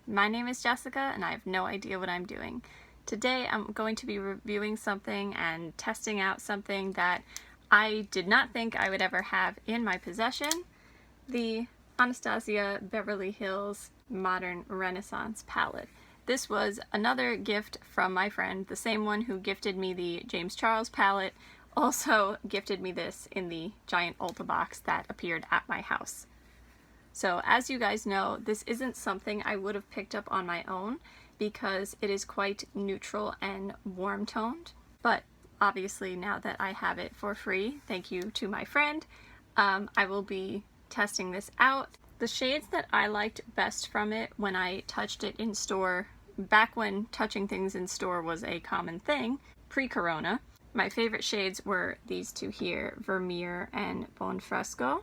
My name is Jessica and I have no idea what I'm doing. Today I'm going to be reviewing something and testing out something that I did not think I would ever have in my possession. The Anastasia Beverly Hills Modern Renaissance palette. This was another gift from my friend, the same one who gifted me the James Charles palette, also gifted me this in the giant Ulta box that appeared at my house. So as you guys know, this isn't something I would have picked up on my own because it is quite neutral and warm toned. But obviously now that I have it for free, thank you to my friend, I will be testing this out. The shades that I liked best from it when I touched it in store, back when touching things in store was a common thing, pre-corona, my favorite shades were these two here, Vermeer and Buon Fresco.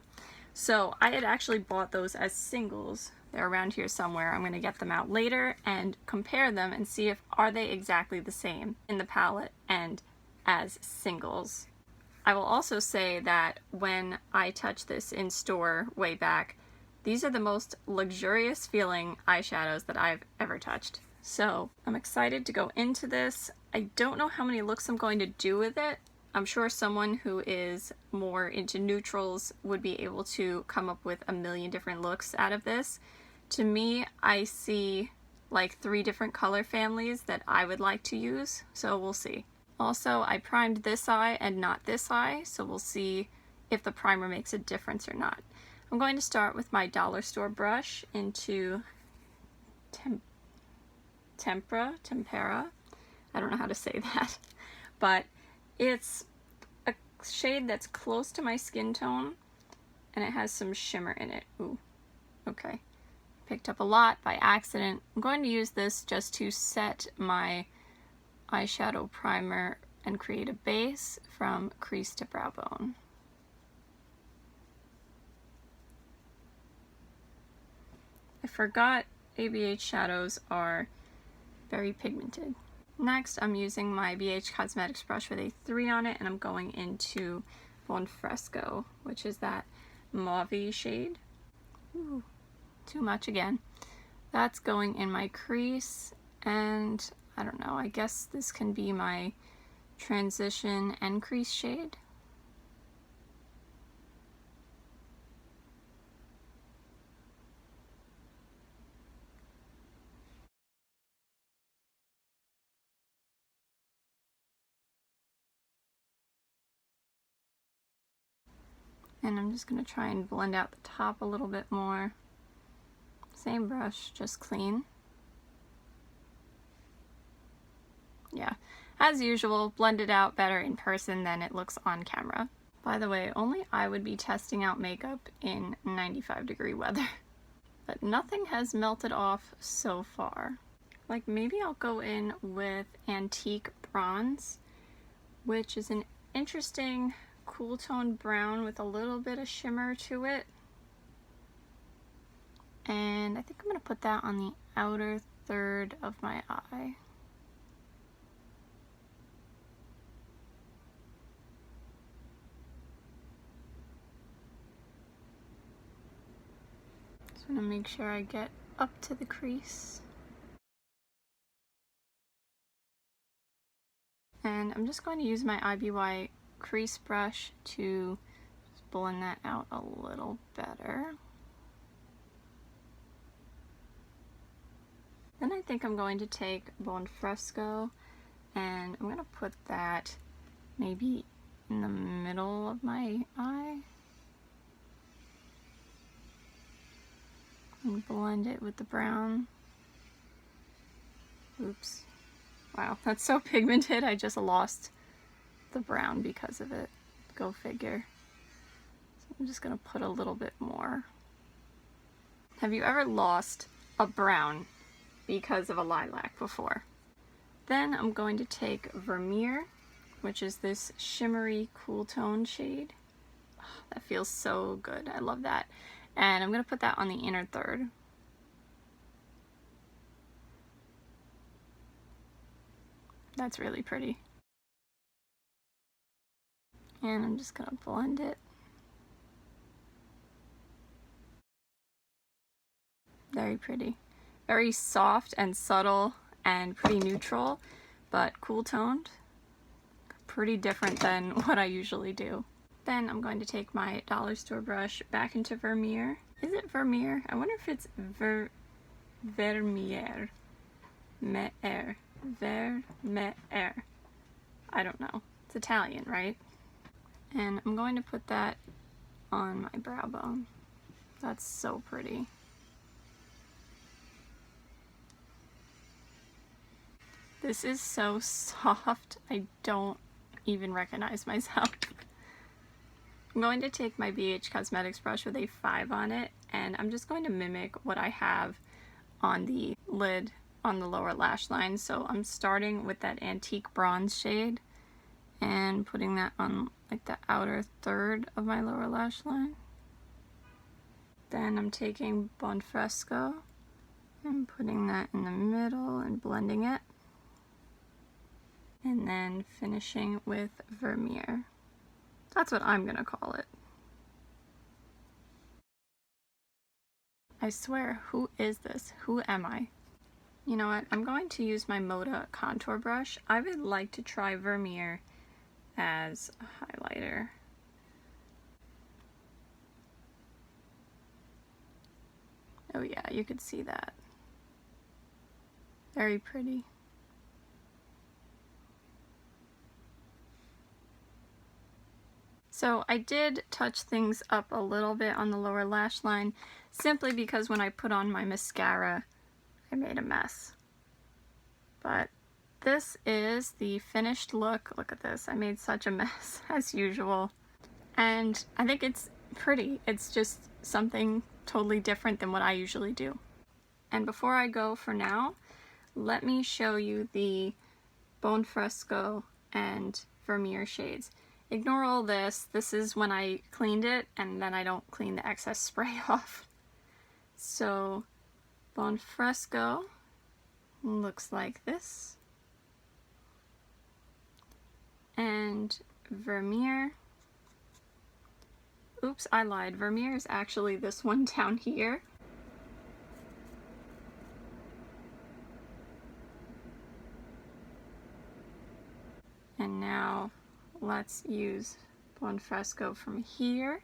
So I had actually bought those as singles. They're around here somewhere. I'm going to get them out later and compare them and see if are they exactly the same in the palette and as singles. I will also say that when I touched this in store way back, these are the most luxurious feeling eyeshadows that I've ever touched. So I'm excited to go into this. I don't know how many looks I'm going to do with it. I'm sure someone who is more into neutrals would be able to come up with a million different looks out of this. To me, I see like 3 different color families that I would like to use, so we'll see. Also, I primed this eye and not this eye, so we'll see if the primer makes a difference or not. I'm going to start with my dollar store brush into Tempera. I don't know how to say that, but it's a shade that's close to my skin tone and it has some shimmer in it. Ooh, okay. Picked up a lot by accident. I'm going to use this just to set my eyeshadow primer and create a base from crease to brow bone. I forgot ABH shadows are very pigmented. Next, I'm using my BH Cosmetics brush with a 3 on it, and I'm going into Buon Fresco, which is that mauve shade. Ooh, too much again. That's going in my crease, and I don't know, I guess this can be my transition and crease shade. And I'm just going to try and blend out the top a little bit more. Same brush, just clean. Yeah, as usual, blended out better in person than it looks on camera. By the way, only I would be testing out makeup in 95-degree weather. But nothing has melted off so far. Like maybe I'll go in with Antique Bronze, which is an interesting cool toned brown with a little bit of shimmer to it. And I think I'm going to put that on the outer third of my eye. Just want to make sure I get up to the crease. And I'm just going to use my IBY crease brush to just blend that out a little better. Then I think I'm going to take Buon Fresco and I'm going to put that maybe in the middle of my eye and blend it with the brown. Oops. Wow, that's so pigmented, I just lost the brown because of it. Go figure. So I'm just gonna put a little bit more. Have you ever lost a brown because of a lilac before? Then I'm going to take Vermeer, which is this shimmery cool tone shade. Oh, that feels so good, I love that. And I'm gonna put that on the inner third. That's really pretty. And I'm just gonna blend it. Very pretty. Very soft and subtle and pretty neutral, but cool toned. Pretty different than what I usually do. Then I'm going to take my dollar store brush back into Vermeer. Is it Vermeer? I wonder if it's Vermeer. Vermeer. I don't know. It's Italian, right? And I'm going to put that on my brow bone. That's so pretty. This is so soft, I don't even recognize myself. I'm going to take my ABH Cosmetics brush with a 5 on it, and I'm just going to mimic what I have on the lid on the lower lash line. So I'm starting with that antique bronze shade and putting that on like the outer third of my lower lash line. Then I'm taking Buon Fresco and putting that in the middle and blending it. And then finishing with Vermeer. That's what I'm gonna call it. I swear, who is this? Who am I? You know what? I'm going to use my Moda contour brush. I would like to try Vermeer as a highlighter. Oh yeah, you could see that. Very pretty. So I did touch things up a little bit on the lower lash line, simply because when I put on my mascara, I made a mess. But this is the finished look. Look at this. I made such a mess as usual. And I think it's pretty. It's just something totally different than what I usually do. And before I go for now, let me show you the Buon Fresco and Vermeer shades. Ignore all this. This is when I cleaned it, and then I don't clean the excess spray off. So Buon Fresco looks like this. And Vermeer, oops, I lied. Vermeer is actually this one down here. And now let's use Buon Fresco from here.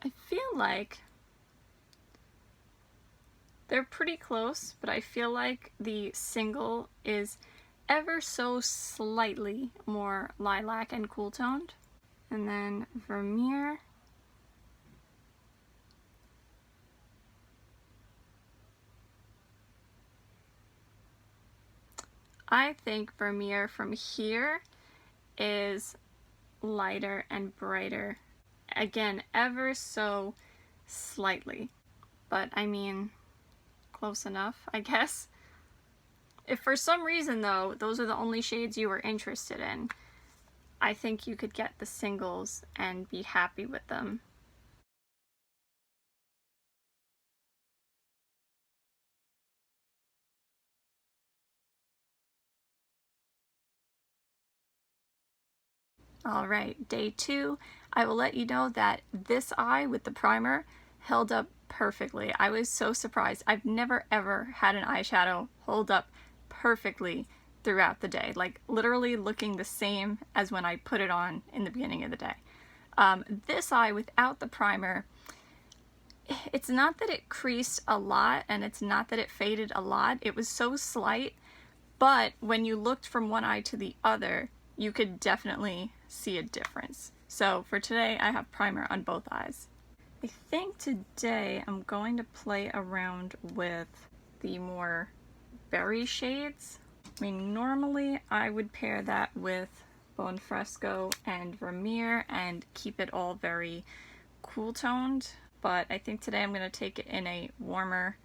I feel like they're pretty close, but I feel like the single is ever so slightly more lilac and cool toned. And then Vermeer. I think Vermeer from here is lighter and brighter. Again, ever so slightly. But I mean, close enough, I guess. If for some reason, though, those are the only shades you were interested in, I think you could get the singles and be happy with them. Alright, day 2, I will let you know that this eye with the primer held up perfectly. I was so surprised. I've never ever had an eyeshadow hold up perfectly throughout the day, like literally looking the same as when I put it on in the beginning of the day. This eye without the primer, it's not that it creased a lot and it's not that it faded a lot. It was so slight, but when you looked from one eye to the other, you could definitely see a difference. So for today, I have primer on both eyes. I think today I'm going to play around with the more berry shades. I mean, normally I would pair that with Buon Fresco and Vermeer and keep it all very cool toned, but I think today I'm going to take it in a warmer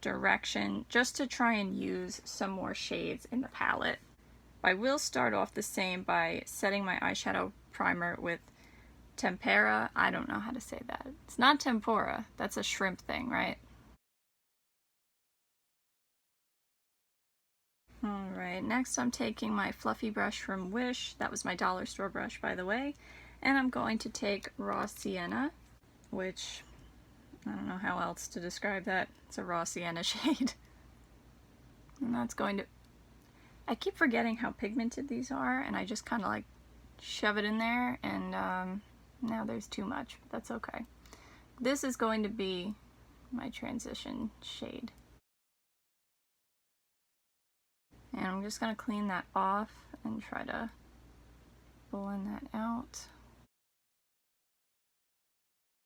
direction just to try and use some more shades in the palette. I will start off the same by setting my eyeshadow primer with Tempera. I don't know how to say that. It's not tempura. That's a shrimp thing, right? Alright, next I'm taking my fluffy brush from Wish. That was my dollar store brush, by the way. And I'm going to take raw sienna, which I don't know how else to describe that. It's a raw sienna shade. And that's going to, I keep forgetting how pigmented these are, and I just kind of like shove it in there, and now there's too much, but that's okay. This is going to be my transition shade. And I'm just going to clean that off and try to blend that out.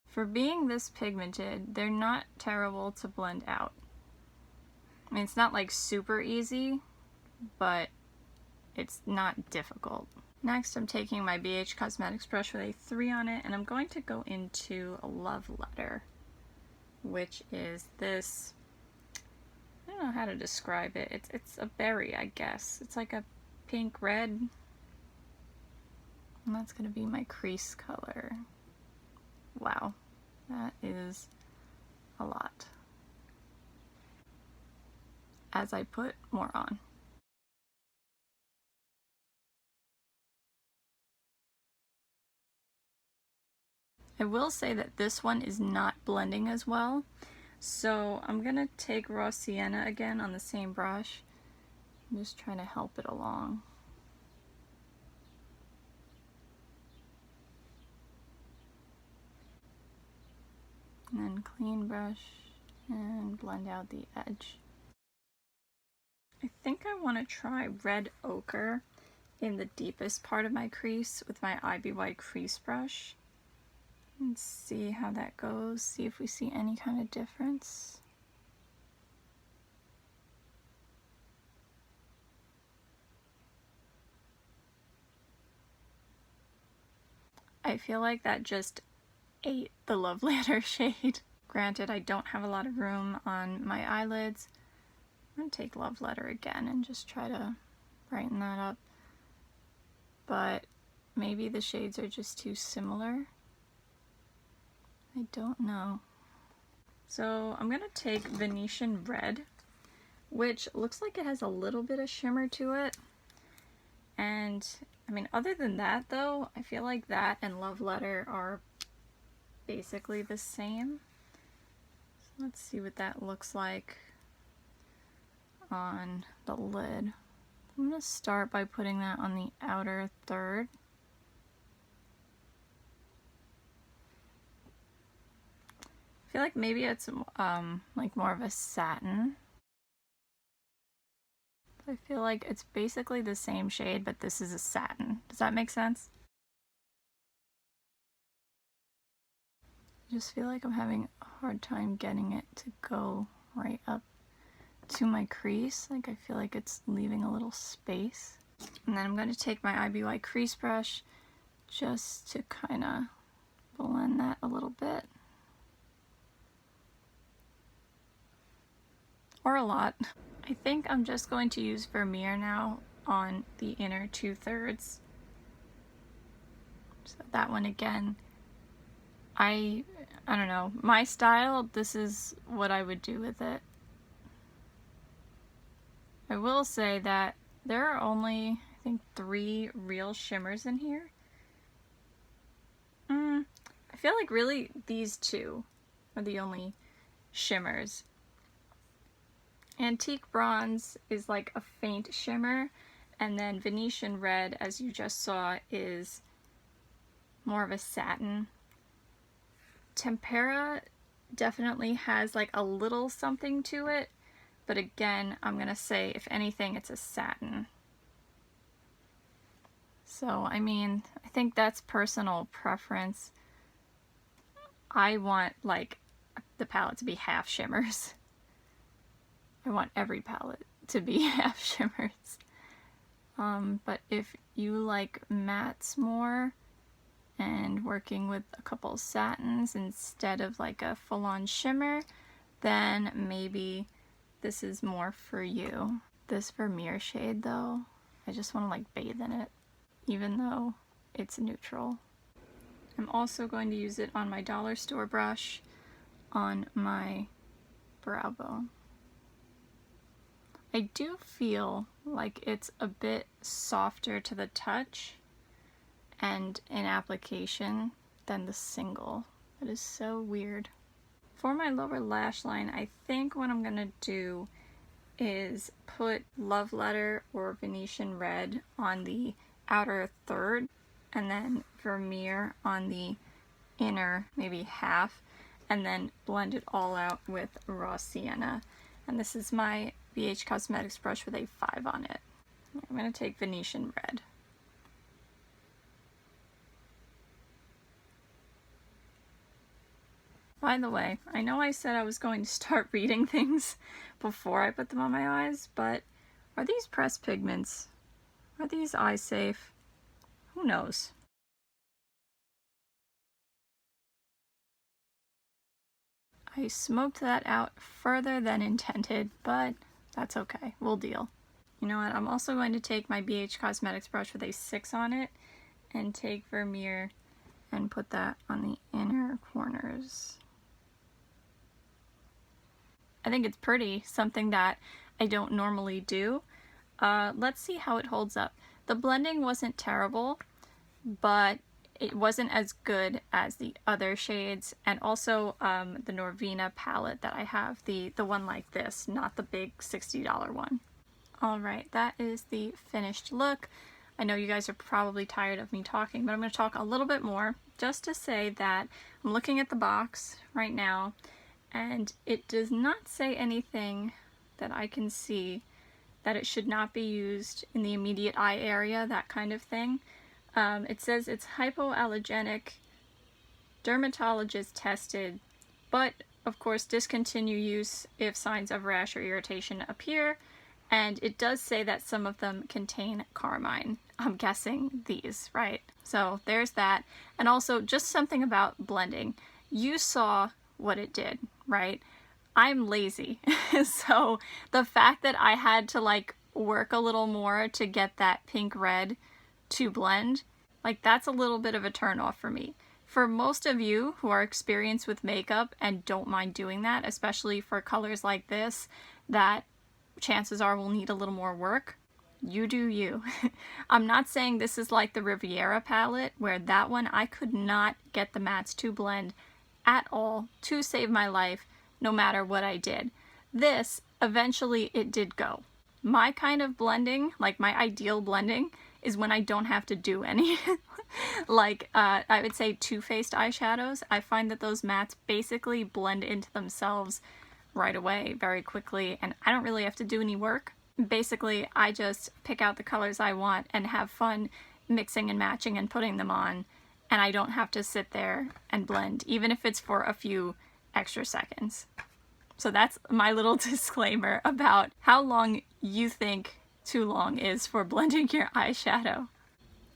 For being this pigmented, they're not terrible to blend out. I mean, it's not like super easy, but it's not difficult. Next, I'm taking my BH Cosmetics brush with a 3 on it, and I'm going to go into a Love Letter, which is this, I don't know how to describe it. It's a berry, I guess. It's like a pink red, and that's going to be my crease color. Wow, that is a lot. As I put more on. I will say that this one is not blending as well, so I'm gonna take raw sienna again on the same brush. I'm just trying to help it along. And then clean brush and blend out the edge. I think I want to try red ochre in the deepest part of my crease with my Iby White crease brush. And see how that goes, see if we see any kind of difference. I feel like that just ate the Love Letter shade. Granted, I don't have a lot of room on my eyelids. I'm gonna take Love Letter again and just try to brighten that up. But maybe the shades are just too similar. I don't know. So I'm gonna take Venetian Red, which looks like it has a little bit of shimmer to it. And I mean, other than that though, I feel like that and Love Letter are basically the same. So let's see what that looks like on the lid. I'm gonna start by putting that on the outer third. I feel like maybe it's like more of a satin. I feel like it's basically the same shade, but this is a satin. Does that make sense? I just feel like I'm having a hard time getting it to go right up to my crease. Like I feel like it's leaving a little space. And then I'm going to take my IBY crease brush just to kind of blend that a little bit. Or a lot. I think I'm just going to use Vermeer now on the inner 2/3. So that one again, I don't know, my style, this is what I would do with it. I will say that there are only, I think, 3 real shimmers in here. I feel like really these 2 are the only shimmers. Antique Bronze is like a faint shimmer, and then Venetian Red, as you just saw, is more of a satin. Tempera definitely has like a little something to it, but again, I'm gonna say if anything it's a satin. So I mean, I think that's personal preference. I want like the palette to be half shimmers. I want every palette to be half shimmers. But if you like mattes more and working with a couple satins instead of like a full-on shimmer, then maybe this is more for you. This Vermeer shade though, I just want to like bathe in it, even though it's neutral. I'm also going to use it on my dollar store brush on my brow bone. I do feel like it's a bit softer to the touch, and in application than the single. That is so weird. For my lower lash line, I think what I'm gonna do is put Love Letter or Venetian Red on the outer third, and then Vermeer on the inner maybe half, and then blend it all out with Raw Sienna. And this is my BH Cosmetics brush with a 5 on it. I'm going to take Venetian Red. By the way, I know I said I was going to start reading things before I put them on my eyes, but are these pressed pigments? Are these eye safe? Who knows? I smoked that out further than intended, but that's okay. We'll deal. You know what? I'm also going to take my BH Cosmetics brush with a 6 on it and take Vermeer and put that on the inner corners. I think it's pretty, something that I don't normally do. Let's see how it holds up. The blending wasn't terrible, but it wasn't as good as the other shades, and also the Norvina palette that I have, the one like this, not the big $60 one. Alright, that is the finished look. I know you guys are probably tired of me talking, but I'm going to talk a little bit more just to say that I'm looking at the box right now, and it does not say anything that I can see that it should not be used in the immediate eye area, that kind of thing. It says it's hypoallergenic, dermatologist tested, but of course discontinue use if signs of rash or irritation appear, and it does say that some of them contain carmine. I'm guessing these, right? So there's that. And also just something about blending. You saw what it did, right? I'm lazy. So the fact that I had to like work a little more to get that pink red to blend, like that's a little bit of a turn off for me. For most of you who are experienced with makeup and don't mind doing that, especially for colors like this that chances are will need a little more work, you do you. I'm not saying this is like the Riviera palette, where that one I could not get the mattes to blend at all to save my life, no matter what I did. This, eventually it did go. My kind of blending, like my ideal blending, is when I don't have to do any. Like, I would say Too Faced eyeshadows. I find that those mattes basically blend into themselves right away, very quickly, and I don't really have to do any work. Basically, I just pick out the colors I want and have fun mixing and matching and putting them on, and I don't have to sit there and blend, even if it's for a few extra seconds. So that's my little disclaimer about how long you think too long is for blending your eyeshadow.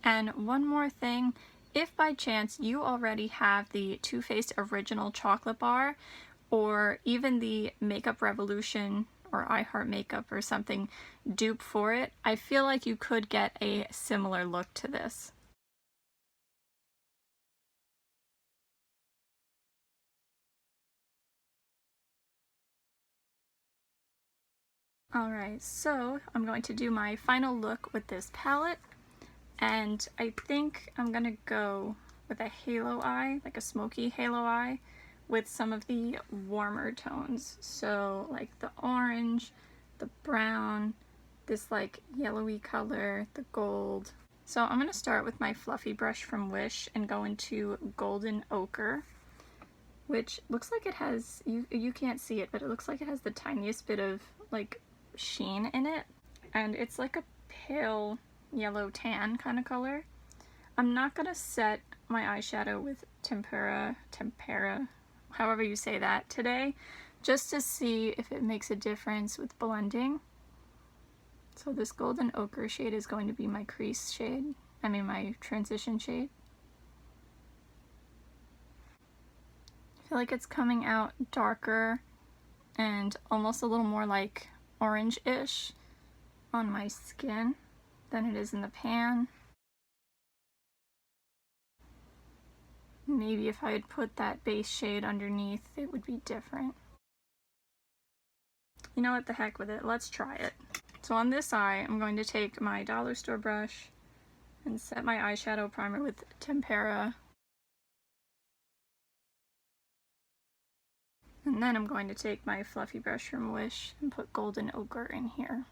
And one more thing, if by chance you already have the Too Faced Original Chocolate Bar, or even the Makeup Revolution or I Heart Makeup or something dupe for it, I feel like you could get a similar look to this. Alright, so I'm going to do my final look with this palette, and I think I'm gonna go with a halo eye, like a smoky halo eye, with some of the warmer tones. So like the orange, the brown, this like yellowy color, the gold. So I'm gonna start with my fluffy brush from Wish and go into Golden Ochre, which looks like it has, you can't see it, but it looks like it has the tiniest bit of like sheen in it, and it's like a pale yellow tan kind of color. I'm not gonna set my eyeshadow with tempera, however you say that, today, just to see if it makes a difference with blending. So this Golden Ochre shade is going to be my crease shade, my transition shade. I feel like it's coming out darker and almost a little more like orange-ish on my skin than it is in the pan. Maybe if I had put that base shade underneath, it would be different. You know what, the heck with it, let's try it. So on this eye, I'm going to take my dollar store brush and set my eyeshadow primer with Tempera. And then I'm going to take my fluffy brush from Wish and put Golden Ochre in here.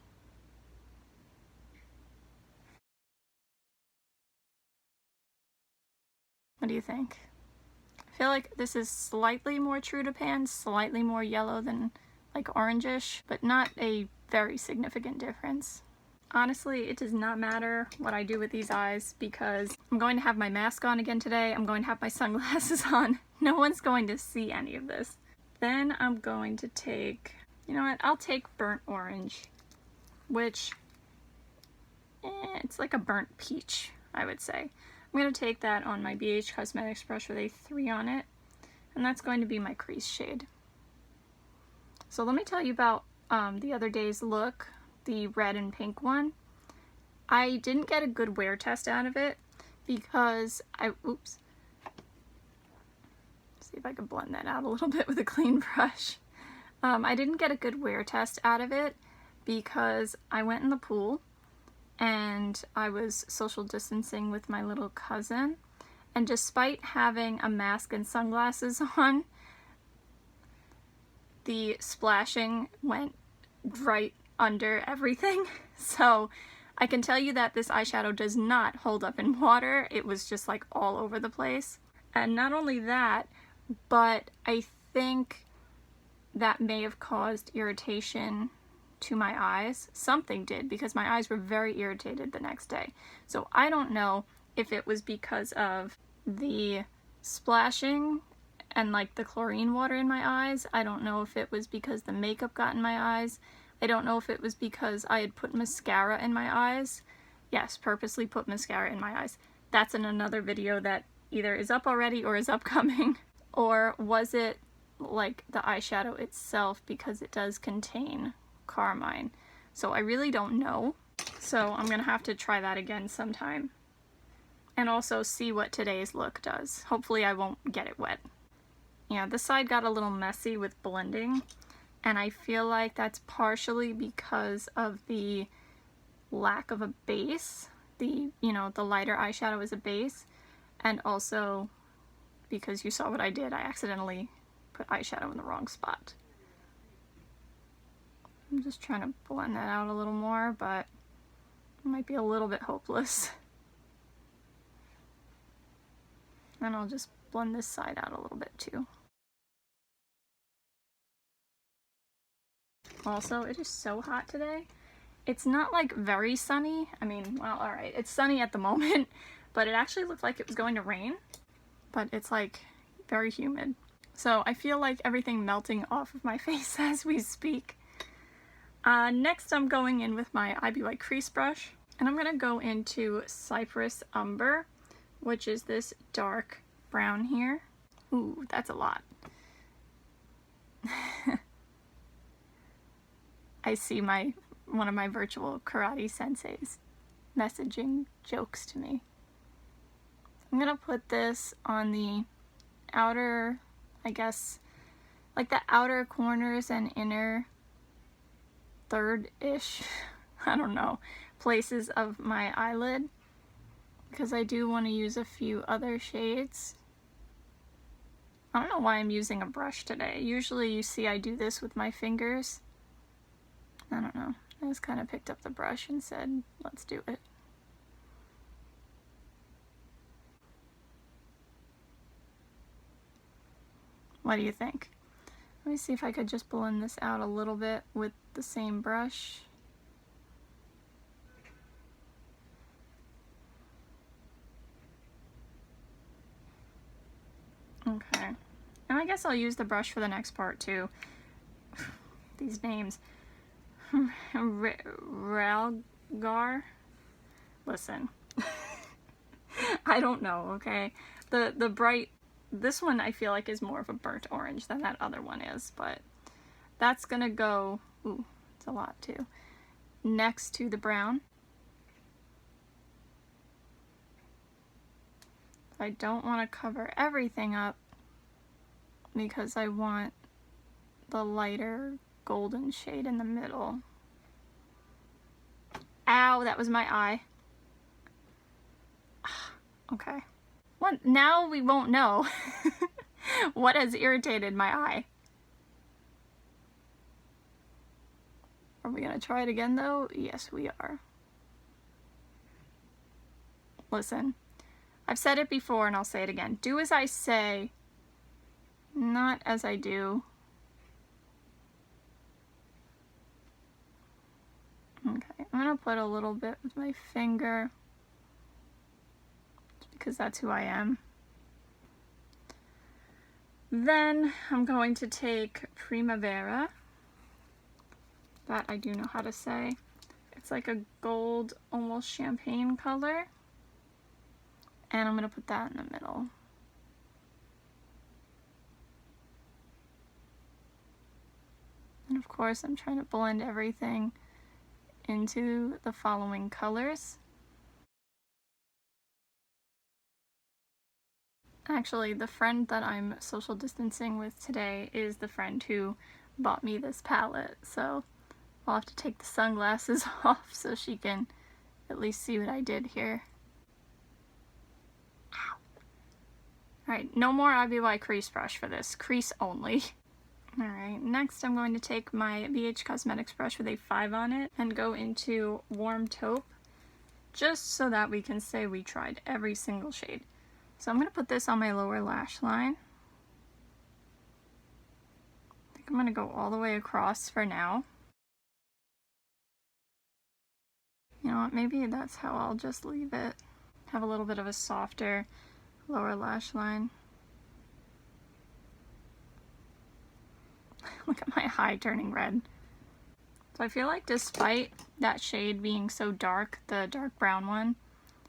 What do you think? I feel like this is slightly more true to pan, slightly more yellow than like orangish, but not a very significant difference. Honestly, it does not matter what I do with these eyes because I'm going to have my mask on again today. I'm going to have my sunglasses on. No one's going to see any of this. Then I'm going to take, you know what, I'll take Burnt Orange, which, it's like a burnt peach, I would say. I'm going to take that on my ABH Cosmetics brush with a 3 on it, and that's going to be my crease shade. So let me tell you about the other day's look, the red and pink one. I didn't get a good wear test out of it because oops. See if I can blend that out a little bit with a clean brush. I didn't get a good wear test out of it because I went in the pool and I was social distancing with my little cousin, and despite having a mask and sunglasses on, the splashing went right under everything. So I can tell you that this eyeshadow does not hold up in water. It was just like all over the place. And not only that, but I think that may have caused irritation to my eyes. Something did, because my eyes were very irritated the next day. So I don't know if it was because of the splashing and like the chlorine water in my eyes. I don't know if it was because the makeup got in my eyes. I don't know if it was because I had put mascara in my eyes. Yes, purposely put mascara in my eyes. That's in another video that either is up already or is upcoming. Or was it like the eyeshadow itself, because it does contain carmine? So I really don't know. So I'm gonna have to try that again sometime. And also see what today's look does. Hopefully I won't get it wet. Yeah, this side got a little messy with blending, and I feel like that's partially because of the lack of a base. The lighter eyeshadow is a base, and also because you saw what I did. I accidentally put eyeshadow in the wrong spot. I'm just trying to blend that out a little more, but it might be a little bit hopeless. And I'll just blend this side out a little bit too. Also, it is so hot today. It's not like very sunny. I mean, well, alright, it's sunny at the moment, but it actually looked like it was going to rain. But it's like very humid. So I feel like everything melting off of my face as we speak. Next I'm going in with my IB crease brush, and I'm gonna go into Cypress Umber, which is this dark brown here. Ooh, that's a lot. I see one of my virtual karate senseis messaging jokes to me. I'm gonna put this on the outer, I guess, like the outer corners and inner third-ish, I don't know, places of my eyelid, because I do want to use a few other shades. I don't know why I'm using a brush today. Usually you see I do this with my fingers. I don't know. I just kind of picked up the brush and said, let's do it. What do you think? Let me see if I could just blend this out a little bit with the same brush. Okay. And I guess I'll use the brush for the next part too. These names. Ralgar? Listen. I don't know, okay? The bright, this one I feel like is more of a burnt orange than that other one is, but that's gonna go, ooh, it's a lot too, next to the brown. I don't want to cover everything up because I want the lighter golden shade in the middle. Ow, that was my eye. Okay. What? Now we won't know what has irritated my eye. Are we gonna try it again though? Yes, we are. Listen, I've said it before and I'll say it again. Do as I say, not as I do. Okay, I'm gonna put a little bit with my finger because that's who I am. Then I'm going to take Primavera. That I do know how to say. It's like a gold, almost champagne color. And I'm going to put that in the middle. And of course I'm trying to blend everything into the following colors. Actually, the friend that I'm social distancing with today is the friend who bought me this palette, so I'll have to take the sunglasses off so she can at least see what I did here. Alright, no more ABH crease brush for this. Crease only. Alright, next I'm going to take my ABH Cosmetics brush with a 5 on it and go into Warm Taupe, just so that we can say we tried every single shade. So I'm going to put this on my lower lash line. I think I'm going to go all the way across for now. You know what, maybe that's how I'll just leave it. Have a little bit of a softer lower lash line. Look at my eye turning red. So I feel like despite that shade being so dark, the dark brown one,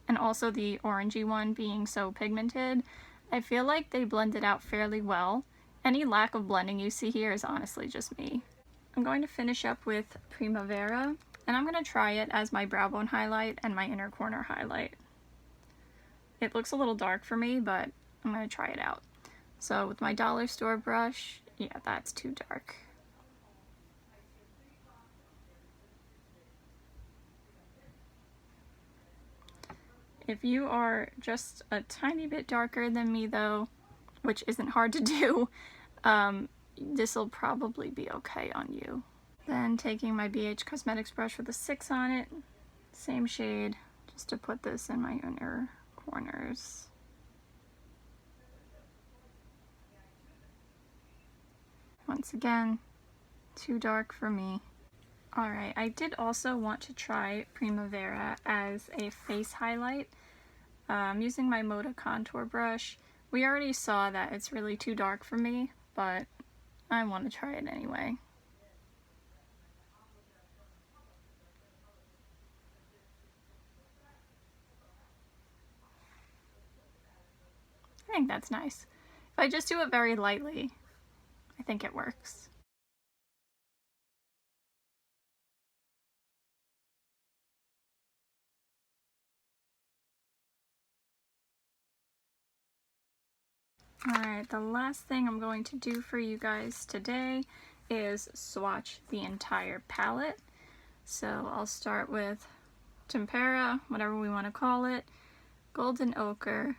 and also the orangey one being so pigmented, I feel like they blended out fairly well. Any lack of blending you see here is honestly just me. I'm going to finish up with Primavera, and I'm going to try it as my brow bone highlight and my inner corner highlight. It looks a little dark for me, but I'm going to try it out. So with my dollar store brush, yeah, that's too dark. If you are just a tiny bit darker than me though, which isn't hard to do, this will probably be okay on you. Then taking my BH Cosmetics brush with a 6 on it, same shade, just to put this in my inner corners. Once again, too dark for me. Alright, I did also want to try Primavera as a face highlight. I'm using my Moda contour brush. We already saw that it's really too dark for me, but I want to try it anyway. I think that's nice. If I just do it very lightly, I think it works. Alright, the last thing I'm going to do for you guys today is swatch the entire palette. So I'll start with Tempera, whatever we want to call it, Golden Ochre,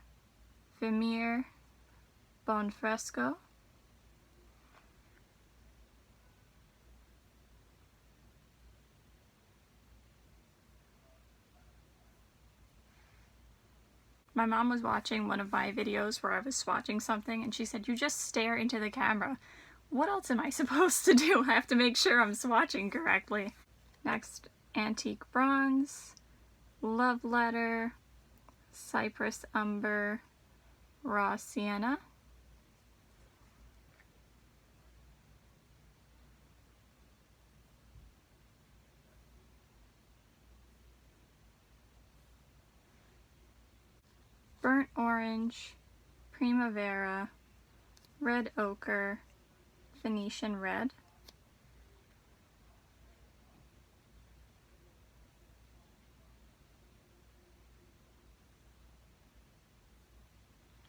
Vermeer, Bone Fresco, my mom was watching one of my videos where I was swatching something and she said, "You just stare into the camera. What else am I supposed to do? I have to make sure I'm swatching correctly." Next, Antique Bronze, Love Letter, Cypress Umber, Raw Sienna, Burnt Orange, Primavera, Red Ochre, Venetian Red,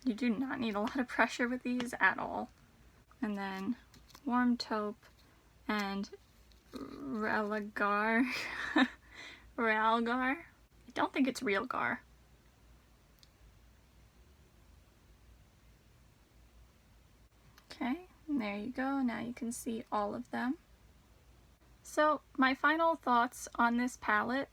you do not need a lot of pressure with these at all. And then Warm Taupe and Realgar. Realgar? I don't think it's Realgar. There you go, now you can see all of them. So my final thoughts on this palette,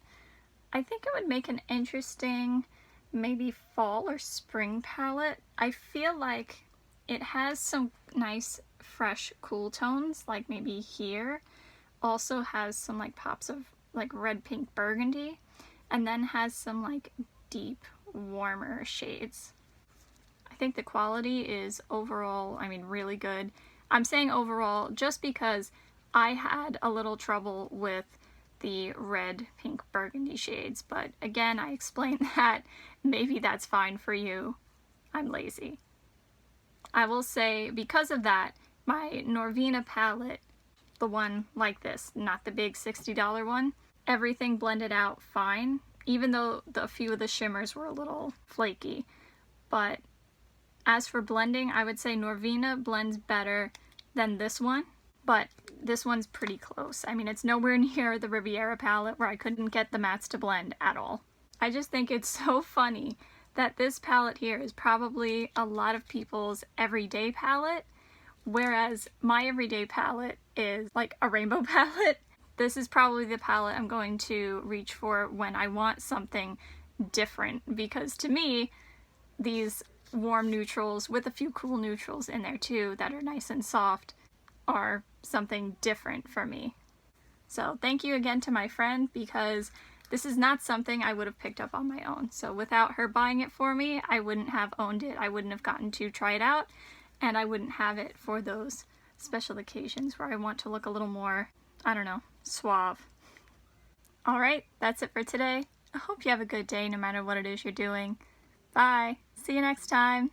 I think it would make an interesting maybe fall or spring palette. I feel like it has some nice fresh cool tones, like maybe here. Also has some like pops of like red, pink, burgundy, and then has some like deep, warmer shades. I think the quality is overall, I mean, really good. I'm saying overall just because I had a little trouble with the red, pink, burgundy shades, but again, I explained that maybe that's fine for you. I'm lazy. I will say because of that, my Norvina palette, the one like this, not the big $60 one, everything blended out fine, even though a few of the shimmers were a little flaky. But as for blending, I would say Norvina blends better than this one, but this one's pretty close. I mean, it's nowhere near the Riviera palette where I couldn't get the mattes to blend at all. I just think it's so funny that this palette here is probably a lot of people's everyday palette, whereas my everyday palette is like a rainbow palette. This is probably the palette I'm going to reach for when I want something different, because to me, these warm neutrals with a few cool neutrals in there too that are nice and soft are something different for me. So thank you again to my friend, because this is not something I would have picked up on my own. So without her buying it for me, I wouldn't have owned it. I wouldn't have gotten to try it out, and I wouldn't have it for those special occasions where I want to look a little more, I don't know, suave. Alright, that's it for today. I hope you have a good day no matter what it is you're doing. Bye! See you next time!